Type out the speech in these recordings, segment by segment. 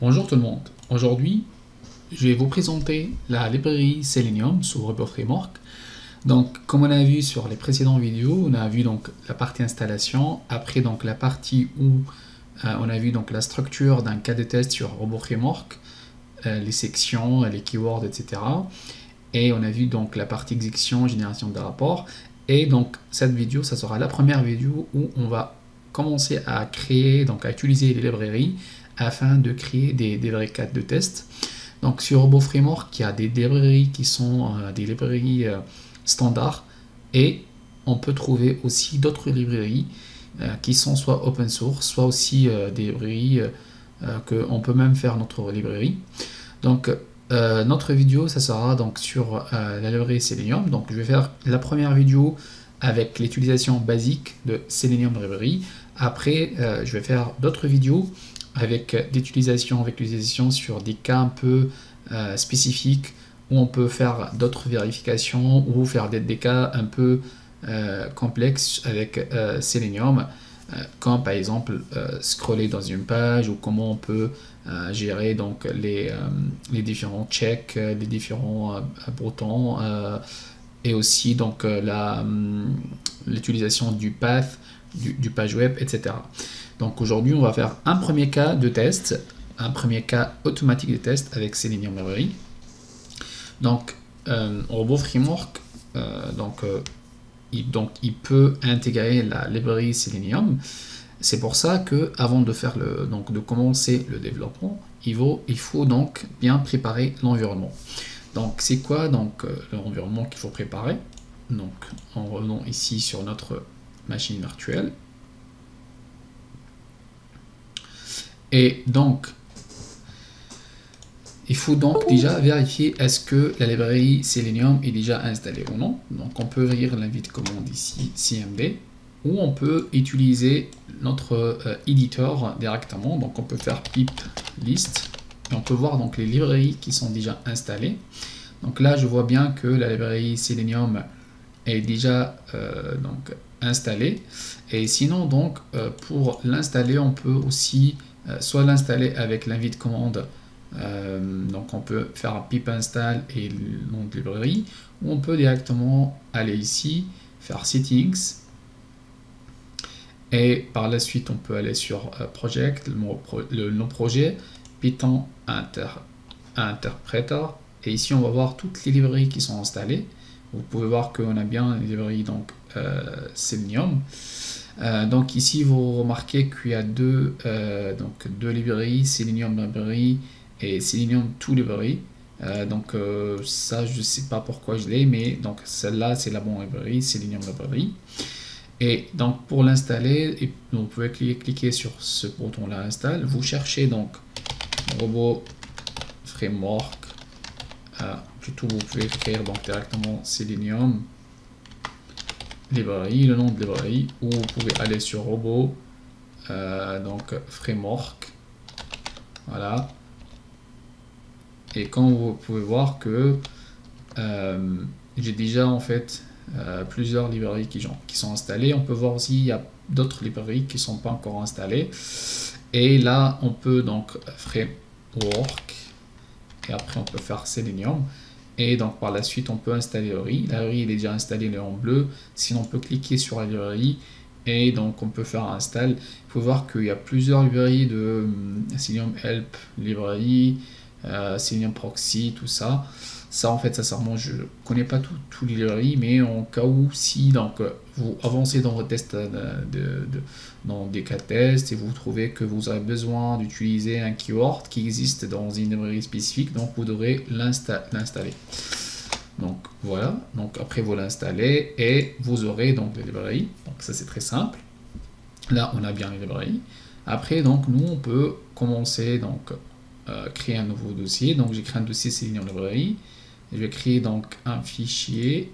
Bonjour tout le monde. Aujourd'hui, je vais vous présenter la librairie Selenium sur RoboFramework. Donc, comme on a vu sur les précédentes vidéos, on a vu donc la partie installation, après donc la partie où on a vu donc la structure d'un cas de test sur RoboFramework, les sections, les keywords, etc. Et on a vu donc la partie exécution, génération de rapports. Et donc cette vidéo, ça sera la première vidéo où on va commencer à créer, donc à utiliser les librairies afin de créer des vrais cas de test. Donc sur RoboFramework, il y a des librairies qui sont des librairies standards et on peut trouver aussi d'autres librairies qui sont soit open source, soit aussi des librairies qu'on peut même faire notre librairie. Donc notre vidéo, ça sera donc sur la librairie Selenium. Donc je vais faire la première vidéo avec l'utilisation basique de Selenium Library. Après, je vais faire d'autres vidéos avec l'utilisation sur des cas un peu spécifiques où on peut faire d'autres vérifications ou faire des cas un peu complexes avec Selenium, comme par exemple scroller dans une page ou comment on peut gérer donc les différents checks, les différents boutons et aussi donc l'utilisation du path, du page web, etc. Donc aujourd'hui on va faire un premier cas de test, un premier cas automatique de test avec Selenium Library. Donc RoboFramework il peut intégrer la librairie Selenium. C'est pour ça que avant de faire de commencer le développement, il faut donc bien préparer l'environnement. Donc c'est quoi donc l'environnement qu'il faut préparer? Donc en revenant ici sur notre machine virtuelle. Et donc il faut donc déjà vérifier est-ce que la librairie Selenium est déjà installée ou non. Donc on peut lire l'invite commande ici, cmd, ou on peut utiliser notre éditeur directement. Donc on peut faire pip list et on peut voir donc les librairies qui sont déjà installées. Donc là je vois bien que la librairie Selenium est déjà installée. Et sinon donc pour l'installer, on peut aussi soit l'installer avec l'invite commande. Donc on peut faire un pip install et le nom de librairie, ou on peut directement aller ici, faire settings, et par la suite on peut aller sur project, le nom projet, Python Interpreter, et ici on va voir toutes les librairies qui sont installées. Vous pouvez voir qu'on a bien les librairies donc Selenium. Donc ici vous remarquez qu'il y a deux librairies, Selenium Library et Selenium 2 Library. Ça je sais pas pourquoi je l'ai, mais donc celle-là c'est la bonne librairie, Selenium Library. Et donc pour l'installer, vous pouvez cliquer sur ce bouton là, installe. Vous cherchez donc RoboFramework. Plutôt vous pouvez écrire donc directement Selenium Library, le nom de librairie, ou vous pouvez aller sur Robo Framework. Voilà. Et comme vous pouvez voir que j'ai déjà en fait plusieurs librairies qui sont installées. On peut voir aussi il y a d'autres librairies qui ne sont pas encore installées. Et là on peut donc Framework et après on peut faire Selenium. Et donc par la suite on peut installer la librairie. La librairie est déjà installée en bleu. Sinon on peut cliquer sur la librairie et donc on peut faire install. Il faut voir qu'il y a plusieurs librairies de Selenium Help librairie, Selenium Proxy, tout ça. Ça en fait sincèrement je connais pas tous les librairies, mais en cas où si donc vous avancez dans votre test dans des cas de test et vous trouvez que vous avez besoin d'utiliser un keyword qui existe dans une librairie spécifique, donc vous devrez l'installer. Donc voilà, donc après vous l'installez et vous aurez donc les librairies. Donc ça c'est très simple. Là on a bien les librairies. Après donc nous on peut commencer donc créer un nouveau dossier. Donc j'ai créé un dossier Selenium Library. Je vais créer donc un fichier.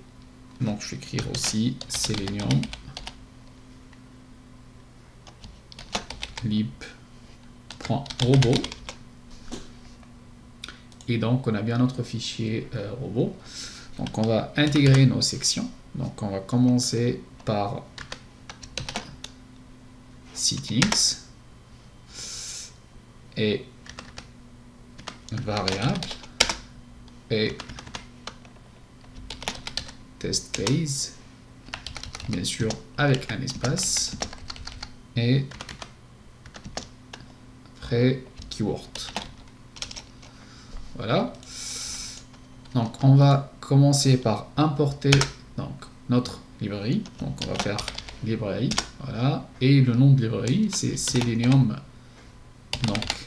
Donc je vais écrire aussi Selenium lib.robo. Et donc on a bien notre fichier robot. Donc on va intégrer nos sections. Donc on va commencer par settings et variable et test case, bien sûr avec un espace, et après keyword. Voilà. Donc on va commencer par importer donc notre librairie. Donc on va faire librairie, voilà, et le nom de librairie c'est Selenium. Donc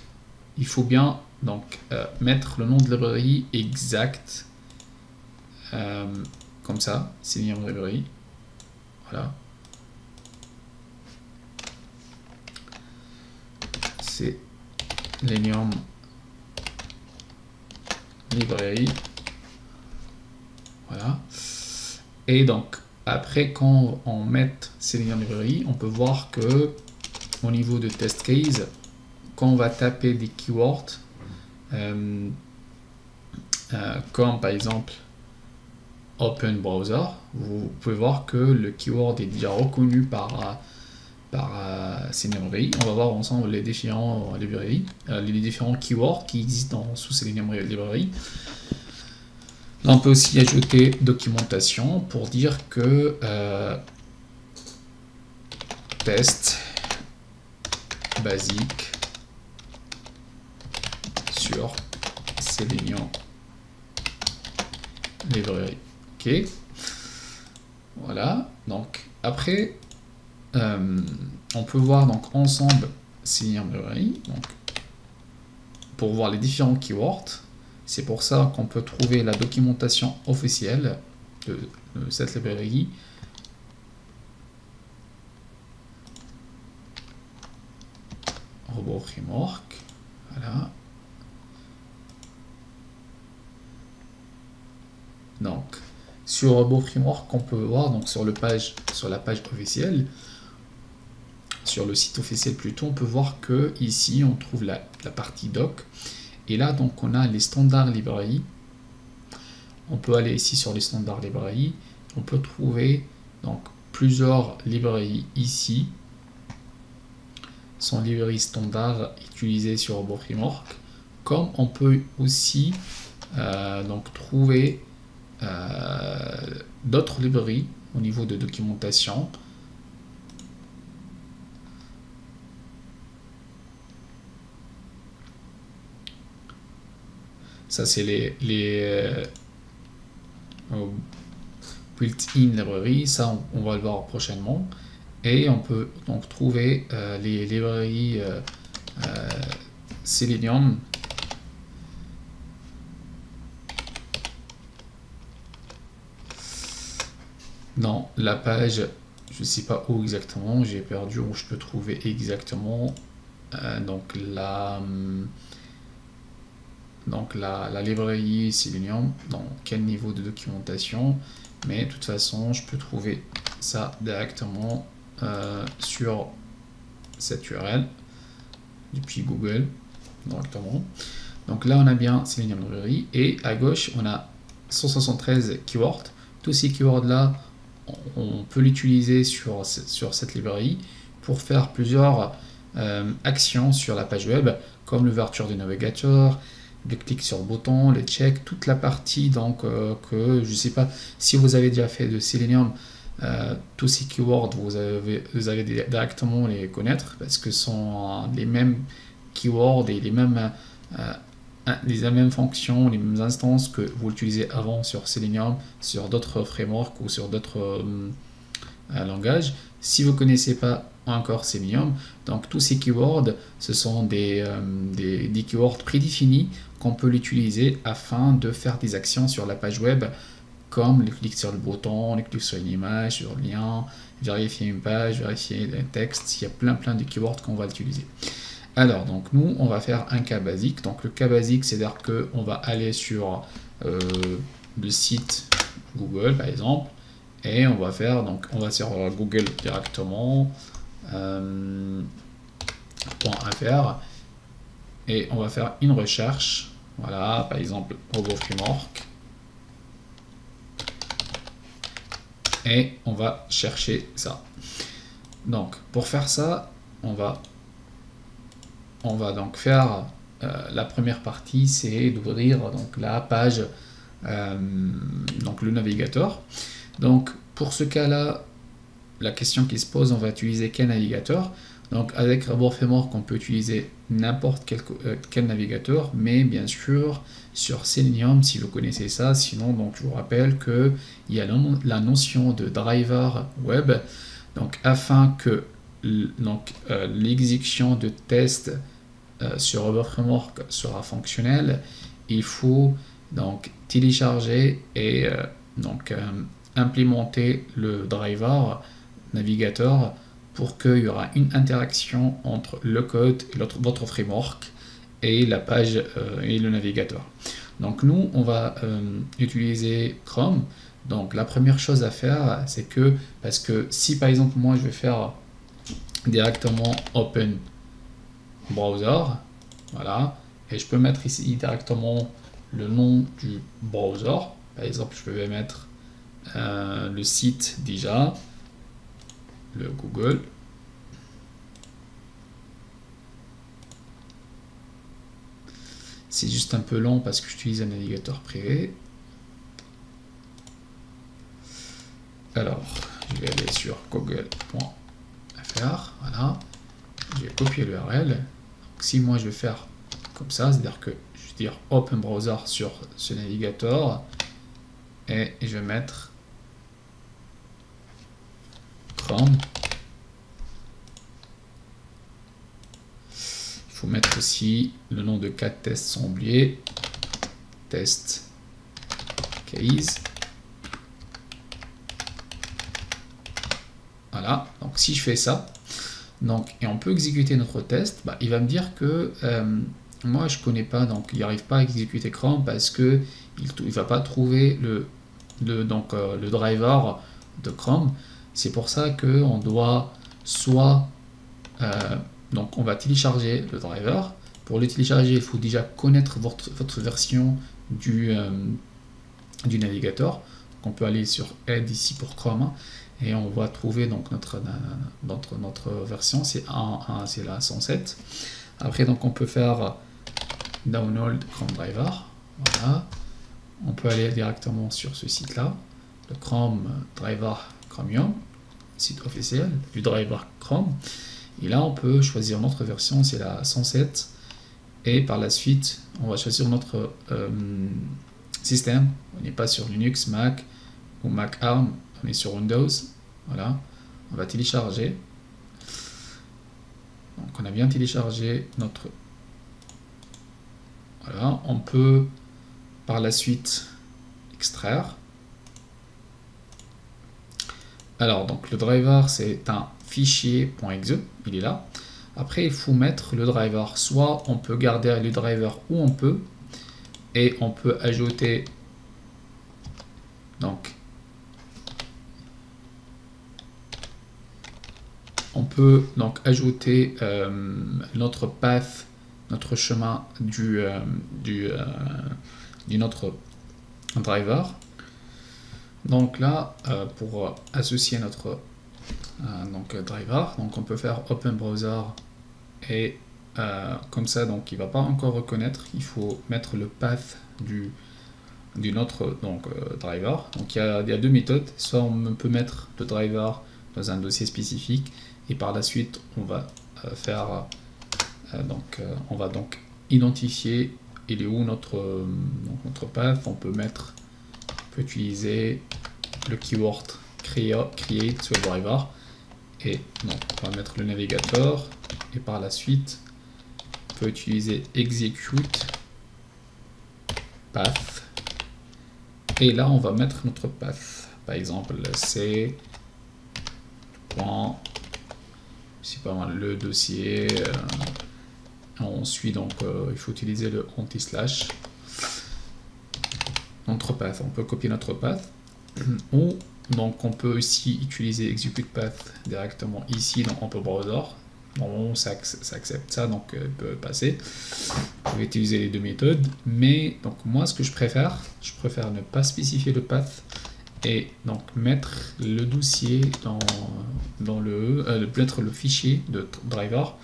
il faut bien donc mettre le nom de librairie exact, comme ça, Selenium librairie, voilà. Selenium librairie, voilà. Et donc après, quand on met Selenium librairie, on peut voir que au niveau de test case, quand on va taper des keywords, comme par exemple Open Browser, vous pouvez voir que le keyword est déjà reconnu par Selenium librairie. On va voir ensemble les différents librairies, les différents keywords qui existent sous Selenium librairie. Là, on peut aussi ajouter documentation pour dire que test basique sur Selenium librairie. Ok. Voilà. Donc après, on peut voir donc ensemble Selenium librairie. Donc pour voir les différents keywords. C'est pour ça qu'on peut trouver la documentation officielle de cette librairie. Robot Framework, voilà. Donc sur Robot Framework, on peut voir donc sur la page officielle, sur le site officiel plutôt, on peut voir que ici on trouve la partie doc. Et là, donc, on a les standards librairies. On peut aller ici sur les standards librairies. On peut trouver donc plusieurs librairies ici. Sont librairies standards utilisées sur Robot Framework. Comme on peut aussi donc trouver d'autres librairies au niveau de documentation. Ça, c'est les built-in librairies. Ça, on va le voir prochainement. Et on peut donc trouver les librairies Selenium. Dans la page, je ne sais pas où exactement, j'ai perdu où je peux trouver exactement. Donc la librairie Selenium, dans quel niveau de documentation, mais de toute façon je peux trouver ça directement sur cette URL depuis Google directement. Donc là on a bien Selenium librairie et à gauche on a 173 keywords. Tous ces keywords là on peut l'utiliser sur cette librairie pour faire plusieurs actions sur la page web, comme l'ouverture du navigateur, le clic sur le bouton, les checks, toute la partie donc que je sais pas si vous avez déjà fait de Selenium, tous ces keywords vous avez directement les connaître parce que ce sont les mêmes keywords et les mêmes fonctions, les mêmes instances que vous utilisez avant sur Selenium, sur d'autres frameworks ou sur d'autres langages. Si vous ne connaissez pas encore Selenium, donc tous ces keywords, ce sont des keywords prédéfinis qu'on peut l'utiliser afin de faire des actions sur la page web, comme le clic sur le bouton, le clic sur une image, sur le lien, vérifier une page, vérifier un texte. Il y a plein de keywords qu'on va utiliser. Alors, donc nous, on va faire un cas basique. Donc le cas basique, c'est-à-dire qu'on va aller sur le site Google, par exemple, et on va faire, donc on va sur Google directement, .fr, et on va faire une recherche. Voilà, par exemple, Robot Framework. Et on va chercher ça. Donc, pour faire ça, on va donc faire la première partie, c'est d'ouvrir donc la page, donc le navigateur. Donc pour ce cas-là, la question qui se pose, on va utiliser quel navigateur? Donc avec Rebirth Framework, on peut utiliser n'importe quel navigateur, mais bien sûr sur Selenium, si vous connaissez ça. Sinon, donc je vous rappelle que il y a la notion de driver web. Donc afin que l'exécution de tests sur Rebirth Framework sera fonctionnelle, il faut donc télécharger et implémenter le driver navigateur pour qu'il y aura une interaction entre le code et votre framework et la page et le navigateur. Donc nous, on va utiliser Chrome. Donc la première chose à faire, c'est que, parce que si par exemple moi je vais faire directement Open Browser, voilà, et je peux mettre ici directement le nom du browser. Par exemple, je peux mettre le site déjà, le Google. C'est juste un peu long parce que j'utilise un navigateur privé. Alors, je vais aller sur google.fr, voilà. Je vais copier l'URL. Donc, si moi je vais faire comme ça, c'est-à-dire que je vais dire Open Browser sur ce navigateur et je vais mettre Chrome. Il faut mettre aussi le nom de 4 tests sans oublier. Test case. Voilà, donc si je fais ça, donc, et on peut exécuter notre test, bah, il va me dire que moi je connais pas, donc il n'arrive pas à exécuter Chrome parce que il va pas trouver le driver de Chrome. C'est pour ça que on doit soit donc on va télécharger le driver. Pour le télécharger, il faut déjà connaître votre version du navigateur. Donc on peut aller sur Aide ici pour Chrome et on va trouver donc notre version, c'est la 107. Après donc on peut faire download Chrome driver. Voilà. On peut aller directement sur ce site là, le Chrome driver Chromium, site officiel du driver Chrome. Et là, on peut choisir notre version, c'est la 107. Et par la suite, on va choisir notre système. On n'est pas sur Linux, Mac ou Mac ARM, on est sur Windows. Voilà, on va télécharger. Donc, on a bien téléchargé notre. Voilà, on peut par la suite extraire. Alors, donc le driver, c'est un fichier .exe, il est là. Après, il faut mettre le driver. Soit on peut garder le driver où on peut, et on peut ajouter donc ajouter notre path, notre chemin du notre driver. Donc là, pour associer notre driver, donc on peut faire Open Browser et comme ça, donc il va pas encore reconnaître. Il faut mettre le path du notre driver. Donc il y a deux méthodes. Soit on peut mettre le driver dans un dossier spécifique et par la suite on va faire on va donc identifier il est où notre path. On peut utiliser le keyword create sur le driver et donc on va mettre le navigateur et par la suite on peut utiliser execute path et là on va mettre notre path, par exemple c'est pas mal le dossier ensuite donc il faut utiliser le anti-slash notre path. On peut copier notre path ou donc on peut aussi utiliser execute path directement ici dans Open Browser. Normalement ça accepte ça, donc peut passer. Je vais utiliser les deux méthodes, mais donc moi ce que je préfère ne pas spécifier le path et donc mettre le dossier mettre le fichier de driver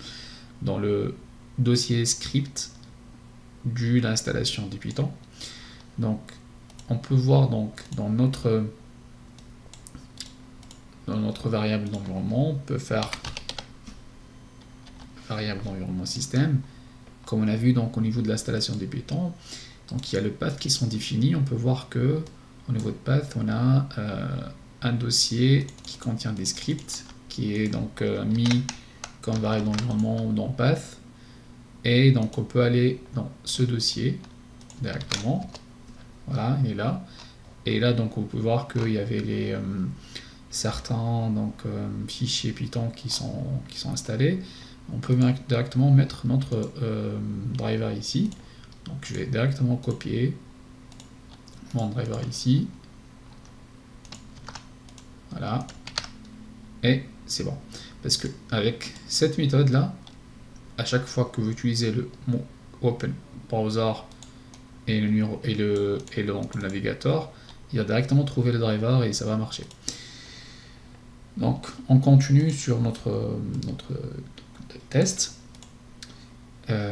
dans le dossier script de l'installation du Python. Donc on peut voir donc dans notre variable d'environnement, on peut faire variable d'environnement système. Comme on a vu donc au niveau de l'installation des Python, donc il y a le path qui sont définis. On peut voir que au niveau de path, on a un dossier qui contient des scripts qui est donc mis comme variable d'environnement dans path, et donc on peut aller dans ce dossier directement. Voilà, il est là. Et là donc on peut voir qu'il y avait les certains fichiers Python qui sont installés. On peut directement mettre notre driver ici. Donc je vais directement copier mon driver ici. Voilà. Et c'est bon. Parce que avec cette méthode là, à chaque fois que vous utilisez le mot open browser et le numéro donc le navigateur, il va directement trouver le driver et ça va marcher. Donc on continue sur notre test.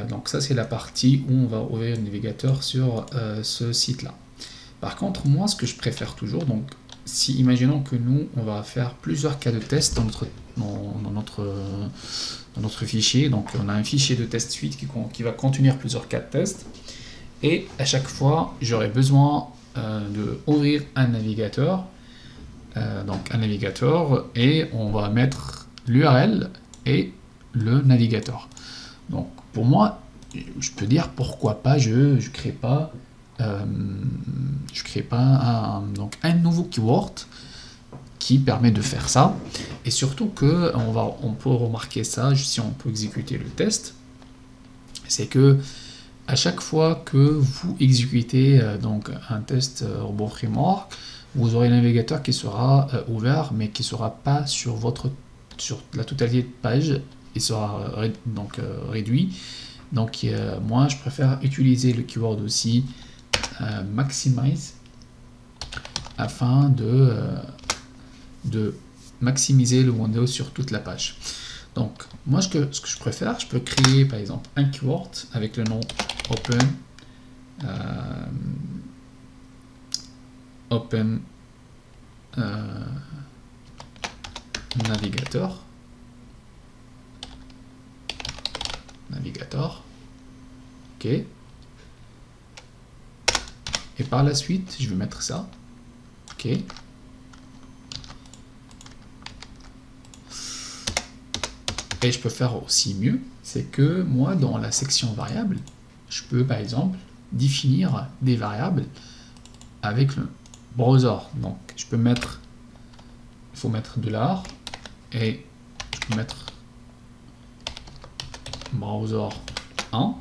Donc ça c'est la partie où on va ouvrir le navigateur sur ce site là. Par contre moi ce que je préfère toujours, donc si imaginons que nous on va faire plusieurs cas de test dans notre fichier, donc on a un fichier de test suite qui va contenir plusieurs cas de test, et à chaque fois j'aurai besoin de ouvrir un navigateur, et on va mettre l'URL et le navigateur. Donc pour moi, je peux dire pourquoi pas je crée pas un nouveau keyword qui permet de faire ça, et surtout que on peut remarquer ça si on peut exécuter le test, c'est que à chaque fois que vous exécutez donc un test Robot Framework, vous aurez un navigateur qui sera ouvert, mais qui ne sera pas sur la totalité de page, il sera réduit. Donc moi je préfère utiliser le keyword aussi maximize, afin de maximiser le window sur toute la page. Donc moi ce que je préfère, je peux créer par exemple un keyword avec le nom open navigator, ok, et par la suite je vais mettre ça, ok, et je peux faire aussi mieux, c'est que moi dans la section variable, je peux par exemple définir des variables avec le browser. Donc je peux mettre, il faut mettre $, et je peux mettre browser 1.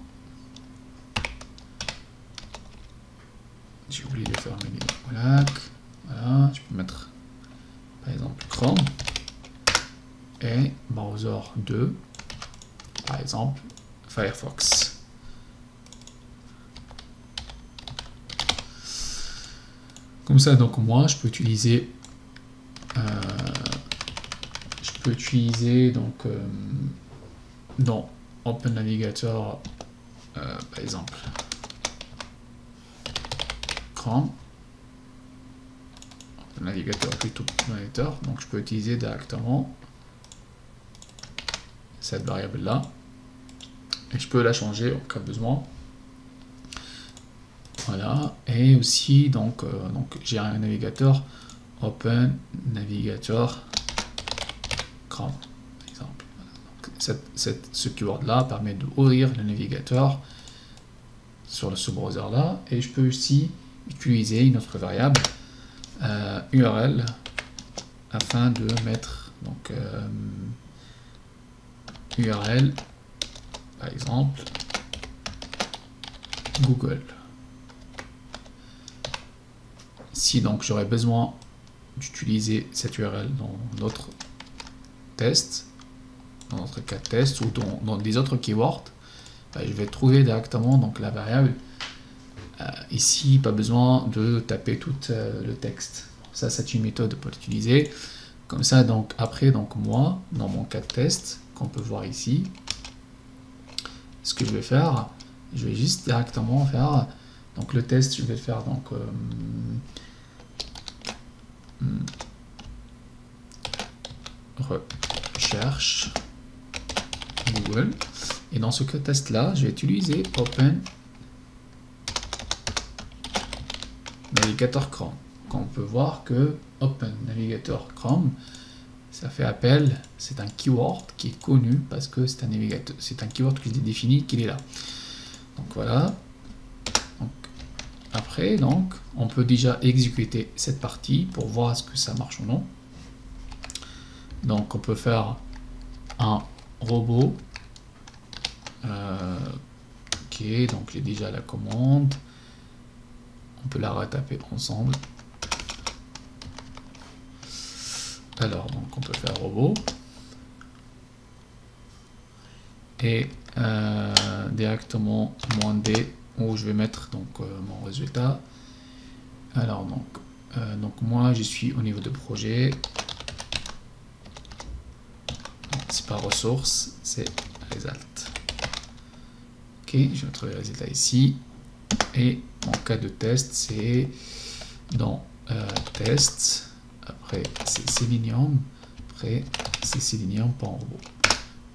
J'ai oublié de fermer les blagues. Voilà, je peux mettre par exemple Chrome, et browser 2, par exemple Firefox. Comme ça, donc moi je peux utiliser donc dans Open Navigator par exemple Chrome, Open Navigator plutôt Navigator, donc je peux utiliser directement cette variable là, et je peux la changer en cas de besoin. Voilà, et aussi donc j'ai un navigateur Open Navigator Chrome par exemple. Donc, ce keyword là permet d'ouvrir le navigateur sur ce browser là, et je peux aussi utiliser une autre variable URL afin de mettre donc URL par exemple Google. Si donc j'aurais besoin d'utiliser cette URL dans notre test, dans notre cas de test, ou dans des autres keywords, je vais trouver directement donc la variable. Ici, pas besoin de taper tout le texte. Ça, c'est une méthode pour l'utiliser. Comme ça, donc après, donc moi, dans mon cas de test, qu'on peut voir ici, ce que je vais faire, Je vais juste directement faire donc le test. Je vais faire donc recherche Google, et dans ce test là je vais utiliser Open Navigator Chrome. On peut voir que Open Navigator Chrome, ça fait appel, c'est un keyword qui est connu parce que c'est un navigateur, c'est un keyword qui est défini, qu'il est là. Donc voilà. Donc, après, donc, on peut déjà exécuter cette partie pour voir est-ce que ça marche ou non. Donc on peut faire un robot. Ok, donc j'ai déjà la commande. On peut la retaper ensemble. Alors, donc on peut faire robot. Et directement -d où je vais mettre donc mon résultat. Alors donc moi je suis au niveau de projet. C'est pas ressources, c'est result. Ok, je vais mettre le résultat ici. Et en cas de test, c'est dans test. Après c'est Selenium. Après c'est Selenium.robot.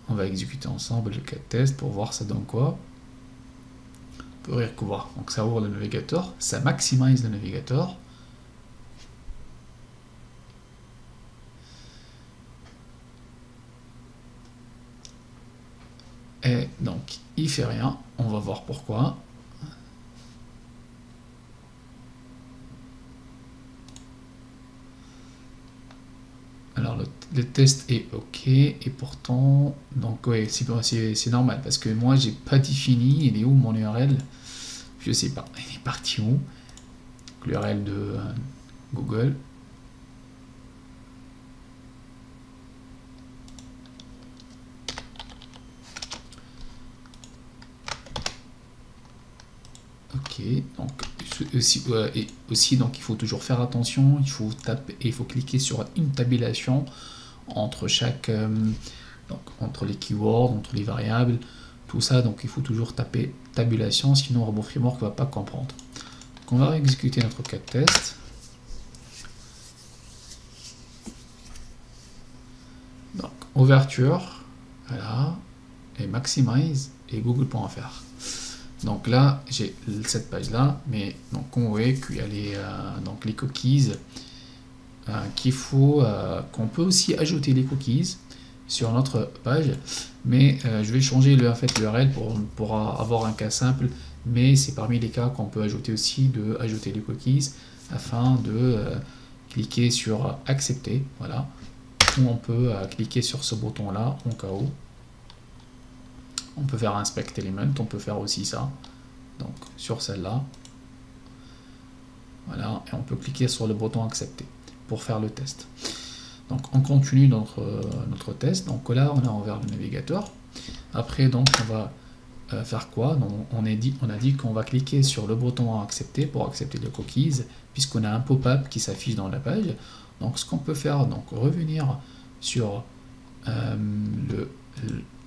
On va exécuter ensemble le cas de test pour voir ça donne quoi. On peut voir. Donc ça ouvre le navigateur, ça maximise le navigateur. Et donc il fait rien. On va voir pourquoi. Alors le test est ok, et pourtant donc ouais, c'est normal parce que moi j'ai pas défini. Il est où mon URL? Je sais pas, il est parti où? L'URL de Google. Ok, donc aussi donc il faut toujours faire attention, il faut taper et il faut cliquer sur une tabulation entre chaque donc entre les keywords, entre les variables, tout ça. Donc il faut toujours taper tabulation, sinon Robot Framework ne va pas comprendre. Donc on va exécuter notre cas de test. Donc ouverture, voilà, et maximize et google.fr. Donc là, j'ai cette page-là, mais donc on voit qu'il y a les cookies qu'il faut, qu'on peut aussi ajouter les cookies sur notre page, mais je vais changer l'URL pour avoir un cas simple, mais c'est parmi les cas qu'on peut ajouter aussi, de ajouter les cookies afin de cliquer sur accepter, voilà, ou on peut cliquer sur ce bouton-là en cas où. On peut faire inspect element, on peut faire aussi ça, donc sur celle-là, voilà, et on peut cliquer sur le bouton accepter pour faire le test. Donc on continue notre test. Donc là on a ouvert le navigateur. Après donc on va faire quoi? Donc, on a dit qu'on va cliquer sur le bouton accepter pour accepter les cookies, puisqu'on a un pop-up qui s'affiche dans la page. Donc ce qu'on peut faire, donc revenir sur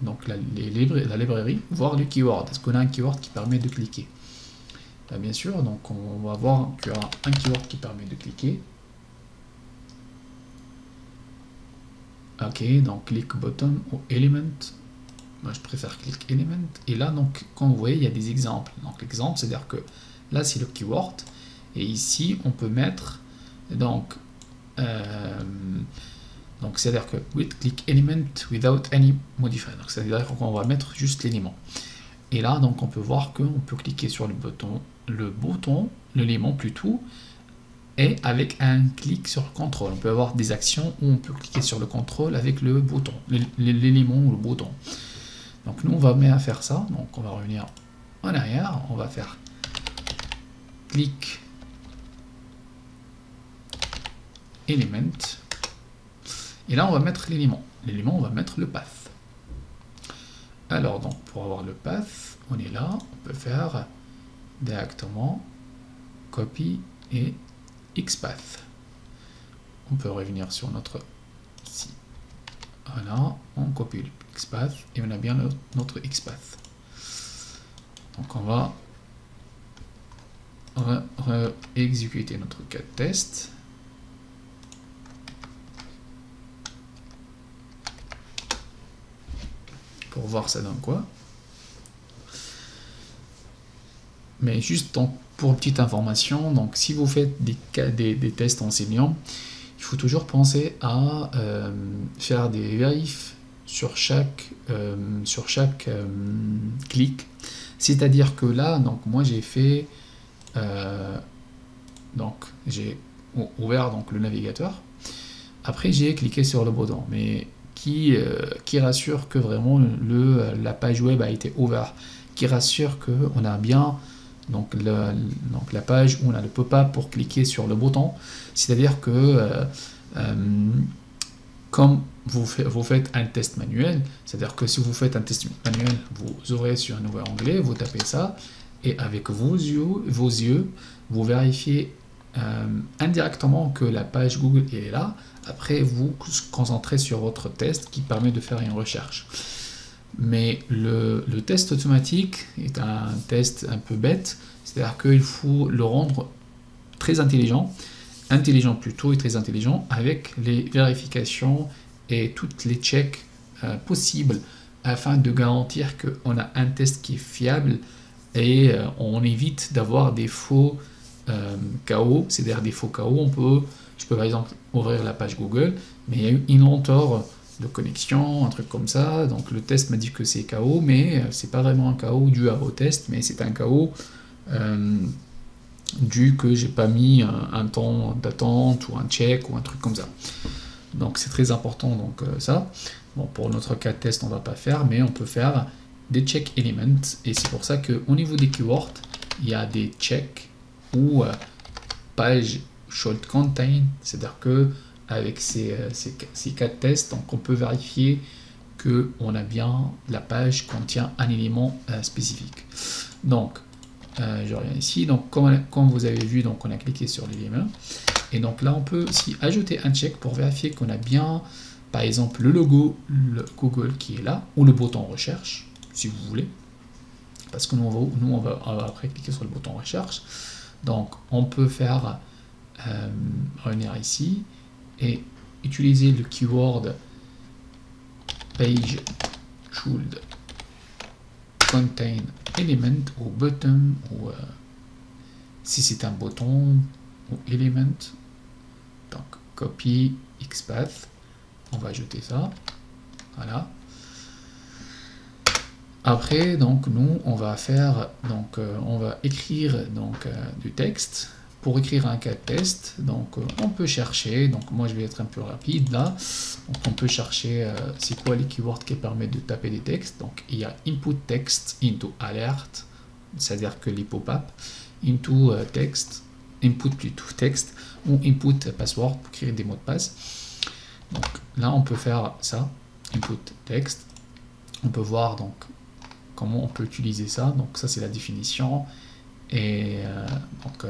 donc la librairie, voir le keyword. Est-ce qu'on a un keyword qui permet de cliquer? Là, bien sûr, donc on va voir qu'il y a un keyword qui permet de cliquer. Ok, donc click button ou element. Moi je préfère click element. Et là, donc, comme vous voyez, il y a des exemples. Donc l'exemple, c'est-à-dire que là c'est le keyword. Et ici, on peut mettre donc c'est-à-dire que with click element without any modifier. Donc c'est-à-dire qu'on va mettre juste l'élément. Et là, donc on peut voir qu'on peut cliquer sur l'élément plutôt, et avec un clic sur le contrôle. On peut avoir des actions où on peut cliquer sur le contrôle avec le bouton, l'élément ou le bouton. Donc nous on va bien faire ça. Donc on va revenir en arrière, on va faire clic element. Et là, on va mettre l'élément. L'élément, on va mettre le path. Alors, donc, pour avoir le path, on est là. On peut faire directement copy et xpath. On peut revenir sur notre site. Voilà, on copie le xpath et on a bien notre xpath. Donc on va exécuter notre cas de test. Pour voir ça donne quoi. Mais juste donc, pour petite information, donc si vous faites des tests en Selenium, il faut toujours penser à faire des vérifs sur chaque clic. C'est-à-dire que là, donc moi j'ai fait donc j'ai ouvert donc le navigateur. Après j'ai cliqué sur le bouton, mais qui rassure que vraiment la page web a été ouverte, qui rassure que on a bien donc la page où on a le pop-up pour cliquer sur le bouton. C'est-à-dire que comme vous faites un test manuel, c'est-à-dire que si vous faites un test manuel, vous ouvrez sur un nouvel onglet, vous tapez ça, et avec vos yeux, vous vérifiez indirectement que la page Google est là. Après, vous vous concentrez sur votre test qui permet de faire une recherche. Mais le test automatique est un test un peu bête, c'est-à-dire qu'il faut le rendre très intelligent plutôt et très intelligent avec les vérifications et toutes les checks possibles afin de garantir qu'on a un test qui est fiable et on évite d'avoir des faux KO, c'est-à-dire des faux KO. Je peux par exemple ouvrir la page Google, mais il y a eu une lenteur de connexion, un truc comme ça, donc le test m'a dit que c'est KO, mais c'est pas vraiment un KO dû au test, mais c'est un KO dû que j'ai pas mis un temps d'attente ou un check ou un truc comme ça. Donc c'est très important donc ça. Bon, pour notre cas de test on va pas faire, mais on peut faire des check elements, et c'est pour ça que au niveau des keywords il y a des checks ou page should contain, c'est-à-dire que avec ces cas de test, donc on peut vérifier que la page contient un élément spécifique. Donc je reviens ici, donc comme vous avez vu, donc on a cliqué sur l'élément, et donc là on peut aussi ajouter un check pour vérifier qu'on a bien par exemple le logo Google qui est là, ou le bouton recherche si vous voulez, parce que nous on va après cliquer sur le bouton recherche. Donc on peut faire revenir ici et utiliser le keyword page should contain element ou button, ou si c'est un bouton ou element. Donc copy XPath, on va ajouter ça, voilà. Après donc nous on va faire donc on va écrire donc du texte. Pour écrire un cas de test, donc on peut chercher, donc moi je vais être un peu rapide là, donc on peut chercher c'est quoi les keywords qui permettent de taper des textes. Donc il y a input text into alert, c'est-à-dire que les pop-up, into text, input plutôt texte, ou input password pour créer des mots de passe. Donc là on peut faire ça, input text, on peut voir donc comment on peut utiliser ça. Donc ça c'est la définition, et donc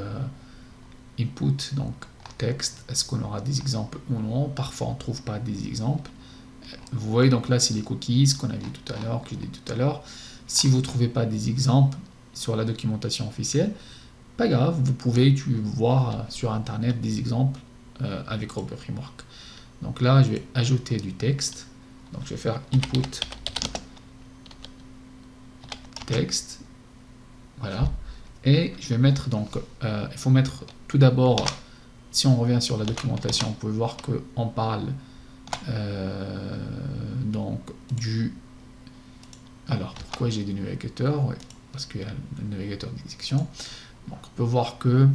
input, donc texte, est-ce qu'on aura des exemples ou non? Parfois on ne trouve pas des exemples. Vous voyez, donc là c'est les cookies qu'on a vu tout à l'heure, que j'ai dit tout à l'heure. Si vous ne trouvez pas des exemples sur la documentation officielle, pas grave, vous pouvez voir sur internet des exemples avec Robot Framework. Donc là je vais ajouter du texte, donc je vais faire input texte, voilà. Et je vais mettre donc, il faut mettre tout d'abord, si on revient sur la documentation, on peut voir qu'on parle donc du... Alors, pourquoi j'ai des navigateurs? Ouais, parce qu'il y a le navigateur d'exécution. Donc, on peut voir que...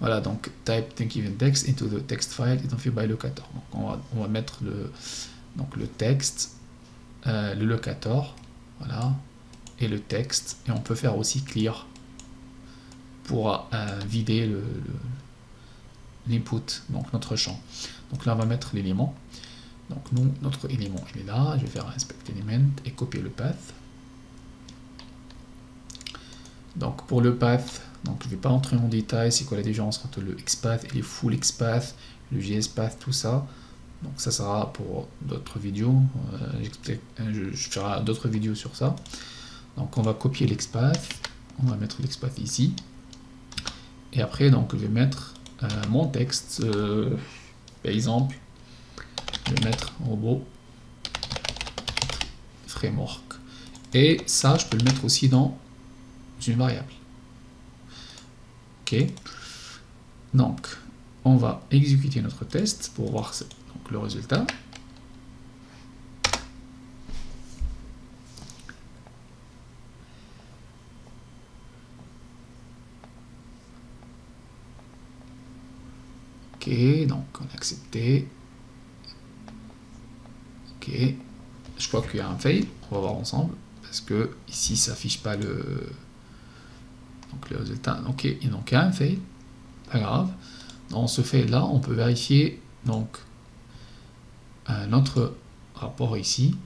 voilà, donc type think given text into the text file identified by locator. Donc, on va mettre le texte, le locator, voilà, et le texte, et on peut faire aussi clear pour vider l'input, donc notre champ. Donc là on va mettre l'élément, donc notre élément il est là, je vais faire inspect element et copier le path. Donc pour le path, donc je ne vais pas entrer en détail c'est quoi la différence entre le XPath et les full XPath, le JSPath, tout ça. Donc ça sera pour d'autres vidéos, je ferai d'autres vidéos sur ça. Donc on va copier l'espace, on va mettre l'espace ici. Et après, donc je vais mettre mon texte, par exemple, je vais mettre robot framework. Et ça, je peux le mettre aussi dans une variable. Ok. Donc, on va exécuter notre test pour voir donc, le résultat. Ok, donc on a accepté. Ok, je crois qu'il y a un fail, on va voir ensemble, parce que ici ça affiche pas le résultat. Ok, et donc il y a un fail, pas grave. Dans ce fail là, on peut vérifier donc notre rapport ici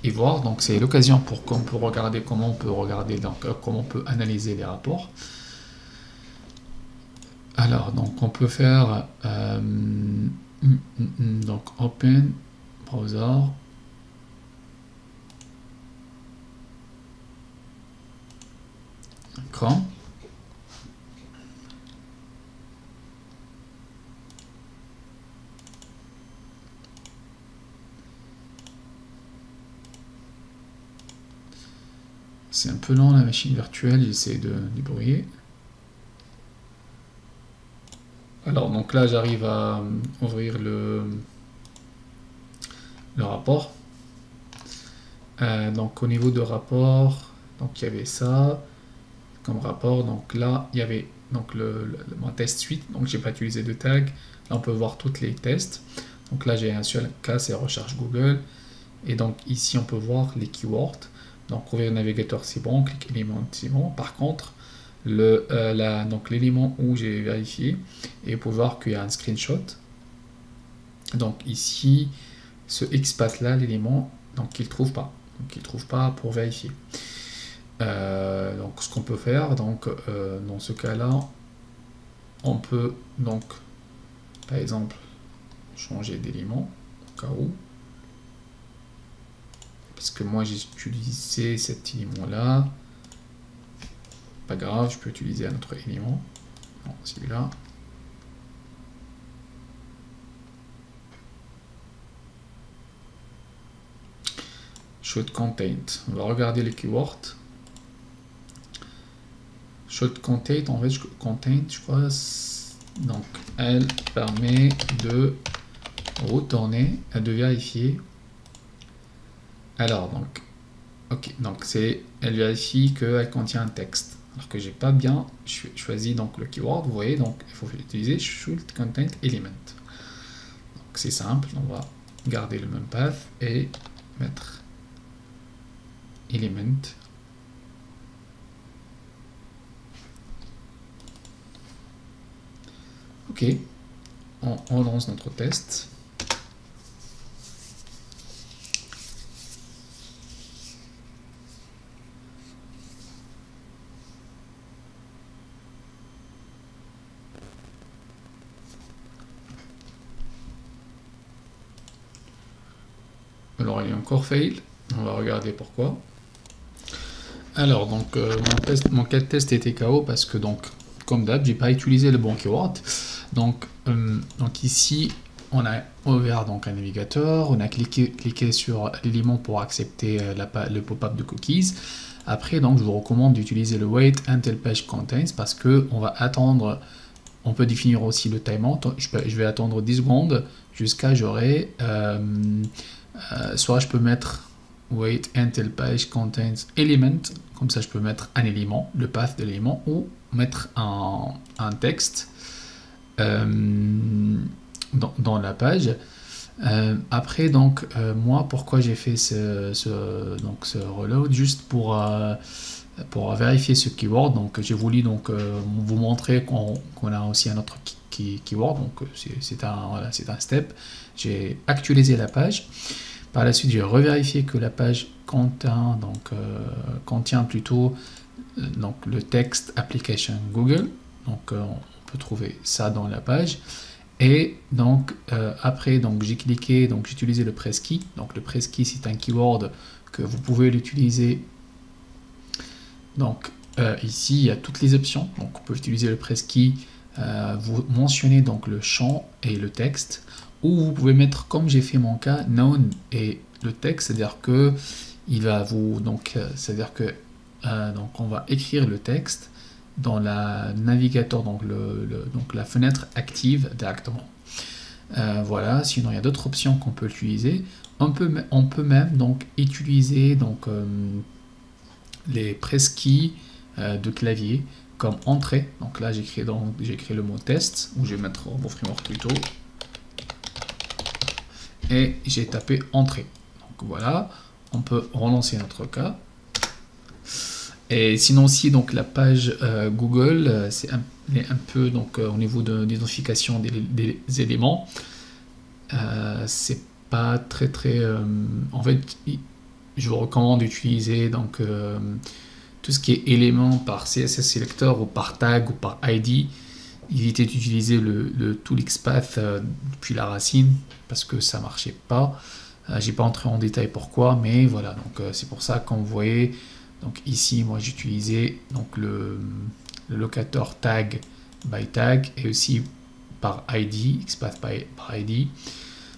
et voir. Donc c'est l'occasion pour qu'on peut regarder comment on peut regarder, donc comment on peut analyser les rapports. Alors donc on peut faire donc open browser. D'accord. C'est un peu lent la machine virtuelle, j'essaie de débrouiller. Alors donc là j'arrive à ouvrir le rapport. Donc au niveau de rapport, donc il y avait ça comme rapport. Donc là il y avait donc mon test suite. Donc j'ai pas utilisé de tag. Là on peut voir toutes les tests. Donc là j'ai un seul cas, c'est recherche Google. Et donc ici on peut voir les keywords. Donc ouvrir le navigateur c'est bon, clic élément c'est bon. Par contre donc l'élément où j'ai vérifié, et vous pouvez voir qu'il y a un screenshot. Donc ici ce espace là, l'élément, donc il trouve pas. Donc il trouve pas pour vérifier. Donc ce qu'on peut faire, donc dans ce cas là, on peut donc par exemple changer d'élément au cas où, parce que moi j'ai utilisé cet élément là, pas grave, je peux utiliser un autre élément, non celui-là. Show content, on va regarder les keywords. Show content, en fait, content, je crois, donc elle permet de retourner, de vérifier. Alors donc, ok, donc elle vérifie qu'elle contient un texte. Alors que j'ai pas bien choisi donc le keyword, vous voyez, donc il faut utiliser show content element. Donc c'est simple, on va garder le même path et mettre element. Ok, on lance notre test. Alors il y a encore fail, on va regarder pourquoi. Alors donc mon cas de test était KO parce que donc comme d'hab j'ai pas utilisé le bon keyword. Donc ici on a ouvert donc un navigateur, on a cliqué sur l'élément pour accepter le pop-up de cookies. Après donc je vous recommande d'utiliser le wait until page contains parce que on va attendre. On peut définir aussi le timeout. Je vais attendre 10 secondes jusqu'à j'aurai soit je peux mettre wait until page contains element, comme ça je peux mettre un élément, le path de l'élément, ou mettre un texte dans la page. Après donc moi pourquoi j'ai fait ce reload, juste pour vérifier ce keyword. Donc j'ai voulu donc vous montrer qu'on a aussi un autre keyword, donc c'est un step. J'ai actualisé la page. Par la suite, j'ai revérifié que la page contient plutôt donc le texte application Google. Donc on peut trouver ça dans la page. Et donc après donc j'ai cliqué, donc j'ai utilisé le press key. Donc le press key c'est un keyword que vous pouvez l'utiliser. Donc ici il y a toutes les options. Donc on peut utiliser le press key, vous mentionnez donc le champ et le texte, ou vous pouvez mettre, comme j'ai fait mon cas, known et le texte, c'est-à-dire que il va vous donc c'est-à-dire que donc on va écrire le texte dans la navigateur, donc donc la fenêtre active directement. Voilà, sinon il y a d'autres options qu'on peut utiliser. On peut même donc utiliser donc les press keys de clavier comme entrée. Donc là j'ai créé le mot test, ou je vais mettre Robot Framework plutôt, et j'ai tapé entrée. Donc voilà, on peut relancer notre cas. Et sinon aussi donc la page Google, c'est un peu donc au niveau de l'identification des éléments, c'est pas très en fait je vous recommande d'utiliser donc tout ce qui est éléments par CSS Selector ou par tag ou par ID. Évitez d'utiliser le tool XPath depuis la racine, parce que ça marchait pas. J'ai pas entré en détail pourquoi, mais voilà, donc c'est pour ça, comme vous voyez, donc ici moi j'ai utilisé donc le locateur tag by tag, et aussi par ID, XPath par ID.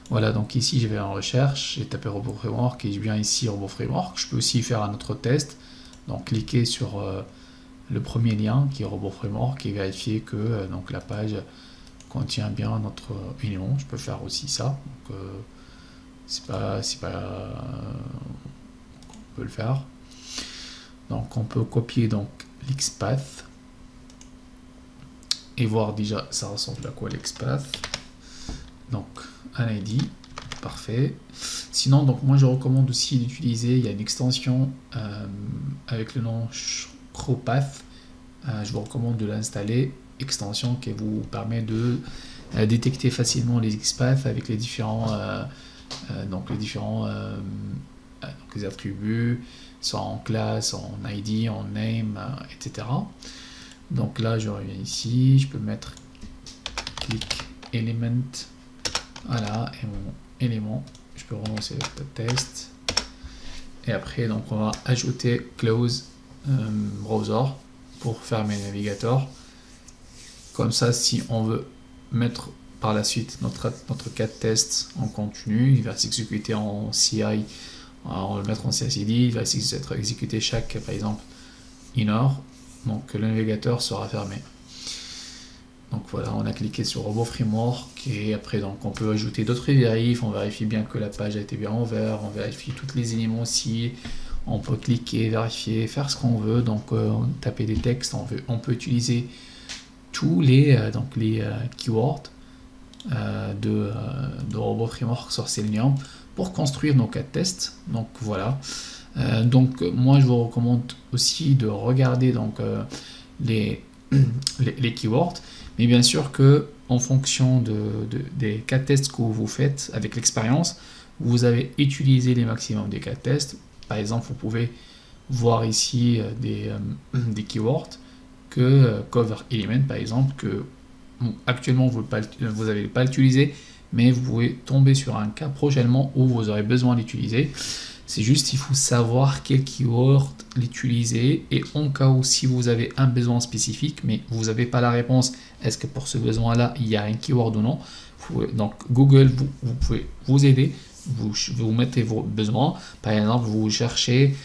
Voilà, donc ici je vais en recherche, j'ai tapé Robot Framework et je viens ici Robot Framework. Je peux aussi faire un autre test, donc cliquer sur le premier lien qui est Robot Framework et vérifier que donc la page contient bien notre élément. Je peux faire aussi ça, donc c'est pas on peut le faire. Donc on peut copier donc l'XPath et voir déjà ça ressemble à quoi l'XPath. Donc un ID, parfait. Sinon donc moi je recommande aussi d'utiliser, il y a une extension avec le nom Screwpath. Je vous recommande de l'installer, extension qui vous permet de détecter facilement les XPath avec les différents donc les attributs, soit en classe, en ID, en name, etc. Donc là je reviens ici, je peux mettre click element, voilà, et mon élément, je peux relancer le test, et après donc on va ajouter close browser pour fermer le navigateur. Comme ça, si on veut mettre par la suite notre cas de test en continu, il va s'exécuter en CI, on va le mettre en CI/CD, il va être exécuté chaque, par exemple, inner, donc le navigateur sera fermé. Donc voilà, on a cliqué sur Robot Framework, et après donc on peut ajouter d'autres vérifs, on vérifie bien que la page a été bien ouverte, on vérifie tous les éléments aussi. On peut cliquer, vérifier, faire ce qu'on veut, donc taper des textes, on peut utiliser tous les keywords de Robot Framework sur Selenium pour construire nos cas de test. Donc voilà, donc moi je vous recommande aussi de regarder donc les keywords, mais bien sûr que en fonction des cas de test que vous faites avec l'expérience, vous avez utilisé les maximums des cas de test. Par exemple, vous pouvez voir ici des keywords que cover element, par exemple, que actuellement vous n'avez pas utilisé, mais vous pouvez tomber sur un cas prochainement où vous aurez besoin d'utiliser. C'est juste, il faut savoir quel keyword l'utiliser, et en cas où si vous avez un besoin spécifique, mais vous n'avez pas la réponse, est-ce que pour ce besoin-là, il y a un keyword ou non, donc Google, vous pouvez vous aider. Vous mettez vos besoins, par exemple vous cherchez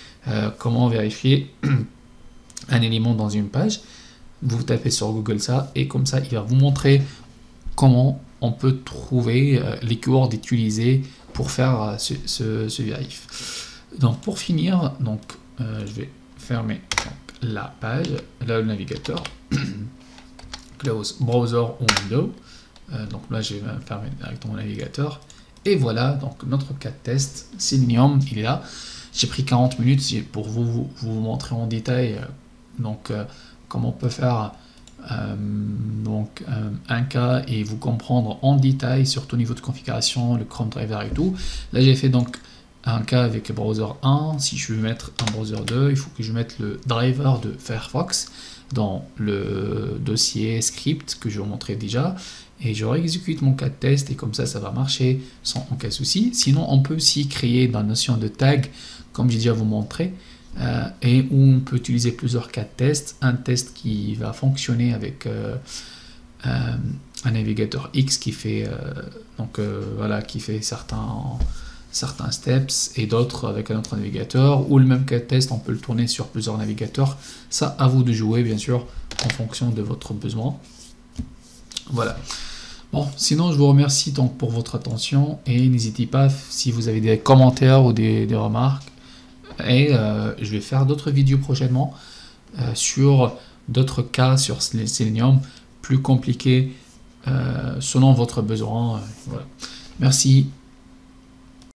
comment vérifier un élément dans une page, vous tapez sur Google ça, et comme ça il va vous montrer comment on peut trouver les keywords utilisés pour faire ce vérif. Donc pour finir, donc je vais fermer donc, la page, là le navigateur, close browser ou window, donc là je vais fermer directement le navigateur. Et voilà, donc notre cas de test, Selenium, il est là. J'ai pris 40 minutes pour vous montrer en détail donc, comment on peut faire un cas et vous comprendre en détail, surtout au niveau de configuration, le Chrome Driver et tout. Là, j'ai fait donc un cas avec le browser 1, si je veux mettre un browser 2, il faut que je mette le driver de Firefox dans le dossier script que je vous montrais déjà, et je réexécute mon cas de test, et comme ça va marcher sans aucun souci. Sinon, on peut aussi créer dans la notion de tag, comme j'ai déjà vous montré, et où on peut utiliser plusieurs cas de test, un test qui va fonctionner avec un navigateur X qui fait voilà, qui fait certains steps, et d'autres avec un autre navigateur, ou le même cas de test on peut le tourner sur plusieurs navigateurs. Ça, à vous de jouer bien sûr en fonction de votre besoin. Voilà. Bon, sinon je vous remercie donc pour votre attention, et n'hésitez pas si vous avez des commentaires ou des remarques, et je vais faire d'autres vidéos prochainement sur d'autres cas sur Selenium plus compliqués selon votre besoin. Voilà. Merci.